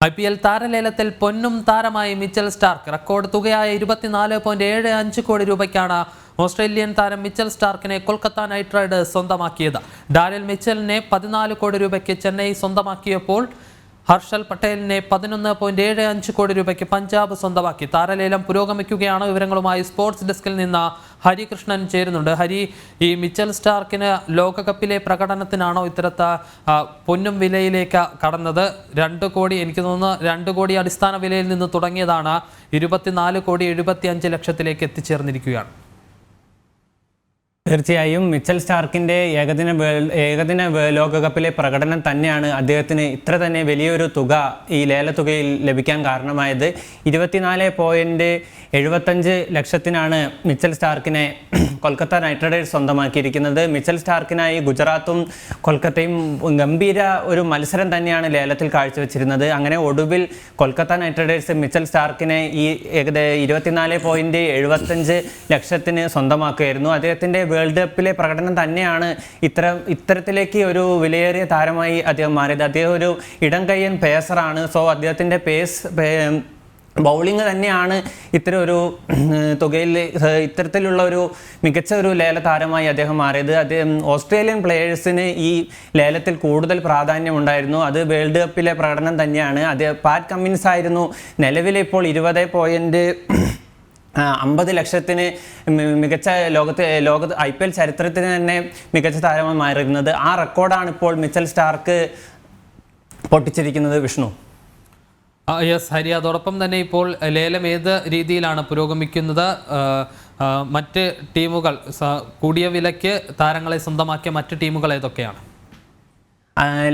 IPL താരലേലത്തിൽ പൊന്നും താരമായി Mitchell Starc record തുകയായ 24.75 കോടി രൂപയ്ക്കാണ് ഓസ്ട്രേലിയൻ താരം മിച്ചൽ സ്റ്റാർക്കിനെ കൊൽക്കത്ത നൈറ്റ് റൈഡേഴ്സ് സ്വന്തമാക്കിയത്. ഡാനിൽ മിച്ചലിനെ 14 കോടി രൂപയ്ക്ക് ചെന്നൈ സ്വന്തമാക്കിയപ്പോൾ ഹർഷൽ പട്ടേലിനെ 11.75 കോടി രൂപയ്ക്ക് പഞ്ചാബ് സ്വന്തമാക്കി. താരലേലം പുരോഗമിക്കുകയാണ്. വിവരങ്ങളുമായി സ്പോർട്സ് ഡെസ്കിൽ നിന്ന് ഹരികൃഷ്ണൻ ചേരുന്നുണ്ട്. ഹരി, ഈ മിച്ചൽ സ്റ്റാർക്കിന് ലോകകപ്പിലെ പ്രകടനത്തിനാണോ ഇത്തരത്തെ പൊന്നും വിലയിലേക്ക് കടന്നത്? 2 കോടി, എനിക്ക് തോന്നുന്നു 2 കോടി അടിസ്ഥാന വിലയിൽ നിന്ന് തുടങ്ങിയതാണ് 24.75 എത്തിച്ചേർന്നിരിക്കുകയാണ്. തീർച്ചയായും മിച്ചൽ സ്റ്റാർക്കിൻ്റെ ഏകദിന ലോകകപ്പിലെ പ്രകടനം തന്നെയാണ് അദ്ദേഹത്തിന് ഇത്ര തന്നെ വലിയൊരു തുക ഈ ലേലത്തുകയിൽ ലഭിക്കാൻ കാരണമായത്. 24.75 ലക്ഷത്തിനാണ് മിച്ചൽ സ്റ്റാർക്കിനെ കൊൽക്കത്ത നൈറ്റ് റൈഡേഴ്സ് സ്വന്തമാക്കിയിരിക്കുന്നത്. മിച്ചൽ സ്റ്റാർക്കിനായി ഗുജറാത്തും കൊൽക്കത്തയും ഗംഭീര ഒരു മത്സരം തന്നെയാണ് ലേലത്തിൽ കാഴ്ചവെച്ചിരുന്നത്. അങ്ങനെ ഒടുവിൽ കൊൽക്കത്ത നൈറ്റ് റൈഡേഴ്സ് മിച്ചൽ സ്റ്റാർക്കിനെ ഈ 24.75 ലക്ഷത്തിന് സ്വന്തമാക്കുകയായിരുന്നു. അദ്ദേഹത്തിൻ്റെ വേൾഡ് കപ്പിലെ പ്രകടനം തന്നെയാണ് ഇത്തരത്തിലേക്ക് ഒരു വിലയേറിയ താരമായി അദ്ദേഹം മാറിയത്. അദ്ദേഹം ഒരു ഇടം കയ്യൻ പേസറാണ്. സോ അദ്ദേഹത്തിൻ്റെ ബൗളിംഗ് തന്നെയാണ് ഇത്തരത്തിലുള്ള ഒരു മികച്ച ഒരു ലേല താരമായി അദ്ദേഹം മാറിയത്. അദ്ദേഹം ഓസ്ട്രേലിയൻ പ്ലേയേഴ്സിന് ഈ ലേലത്തിൽ കൂടുതൽ പ്രാധാന്യം ഉണ്ടായിരുന്നു. അത് വേൾഡ് കപ്പിലെ പ്രകടനം തന്നെയാണ്. പാറ്റ് കമ്മിൻസ് ആയിരുന്നു നിലവിലെ ഇപ്പോൾ 20.50 ലക്ഷത്തിന് മികച്ച ലോകത്ത് IPL ചരിത്രത്തിന് തന്നെ മികച്ച താരമായി മാറിയിരുന്നത്. ആ റെക്കോർഡാണ് ഇപ്പോൾ മിച്ചൽ സ്റ്റാർക്ക് പൊട്ടിച്ചിരിക്കുന്നത്. വിഷ്ണു. യെസ് ഹരി, അതോടൊപ്പം തന്നെ ഇപ്പോൾ ലേലം ഏത് രീതിയിലാണ് പുരോഗമിക്കുന്നത്? മറ്റ് ടീമുകൾ കൂടിയ വിലയ്ക്ക് താരങ്ങളെ സ്വന്തമാക്കിയ മറ്റ് ടീമുകൾ ഏതൊക്കെയാണ്?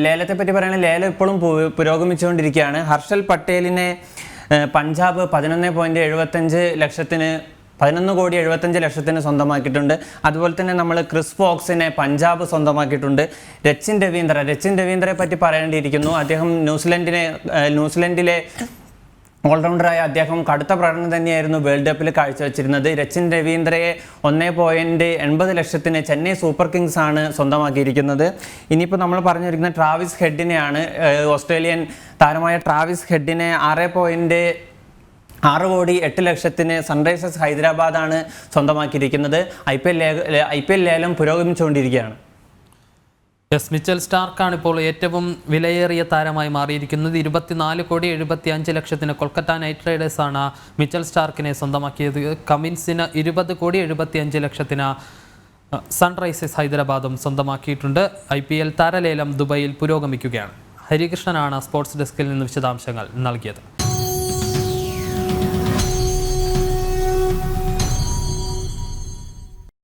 ലേലത്തെ പറ്റി പറയുകയാണെങ്കിൽ ലേലം ഇപ്പോഴും പുരോഗമിച്ചുകൊണ്ടിരിക്കുകയാണ്. ഹർഷൽ പട്ടേലിനെ പഞ്ചാബ് 11.75 ലക്ഷത്തിന് 11.75 ലക്ഷത്തിന് സ്വന്തമാക്കിയിട്ടുണ്ട്. അതുപോലെ തന്നെ നമ്മൾ ക്രിസ് വോക്സിനെ പഞ്ചാബ് സ്വന്തമാക്കിയിട്ടുണ്ട്. രച്ചിൻ രവീന്ദ്രയെ പറ്റി പറയേണ്ടിയിരിക്കുന്നു. അദ്ദേഹം ന്യൂസിലൻഡിലെ ഓൾറൗണ്ടറായ അദ്ദേഹം കടുത്ത പ്രകടനം തന്നെയായിരുന്നു വേൾഡ് കപ്പിൽ കാഴ്ചവെച്ചിരുന്നത്. രച്ചിൻ രവീന്ദ്രയെ 1.80 ലക്ഷത്തിന് ചെന്നൈ സൂപ്പർ കിങ്സ് ആണ് സ്വന്തമാക്കിയിരിക്കുന്നത്. ഇനിയിപ്പോൾ നമ്മൾ പറഞ്ഞിരിക്കുന്ന ട്രാവിസ് ഹെഡിനെയാണ്. ഓസ്ട്രേലിയൻ താരമായ ട്രാവിസ് ഹെഡിനെ 6 കോടി 8 ലക്ഷത്തിന് സൺറൈസേഴ്സ് ഹൈദരാബാദാണ് സ്വന്തമാക്കിയിരിക്കുന്നത്. IPL ലേലം പുരോഗമിച്ചുകൊണ്ടിരിക്കുകയാണ്. മിച്ചൽ സ്റ്റാർക്കാണ് ഇപ്പോൾ ഏറ്റവും വിലയേറിയ താരമായി മാറിയിരിക്കുന്നത്. 24.75 ലക്ഷത്തിന് കൊൽക്കത്ത നൈറ്റ് റൈഡേഴ്സാണ് മിച്ചൽ സ്റ്റാർക്കിനെ സ്വന്തമാക്കിയത്. കമിൻസിന് 20.75 ലക്ഷത്തിന് സൺറൈസേഴ്സ് ഹൈദരാബാദും സ്വന്തമാക്കിയിട്ടുണ്ട്. IPL താരലേലം ദുബൈയിൽ പുരോഗമിക്കുകയാണ്. ഹരികൃഷ്ണനാണ് സ്പോർട്സ് ഡെസ്കിൽ നിന്ന് വിശദാംശങ്ങൾ നൽകിയത്.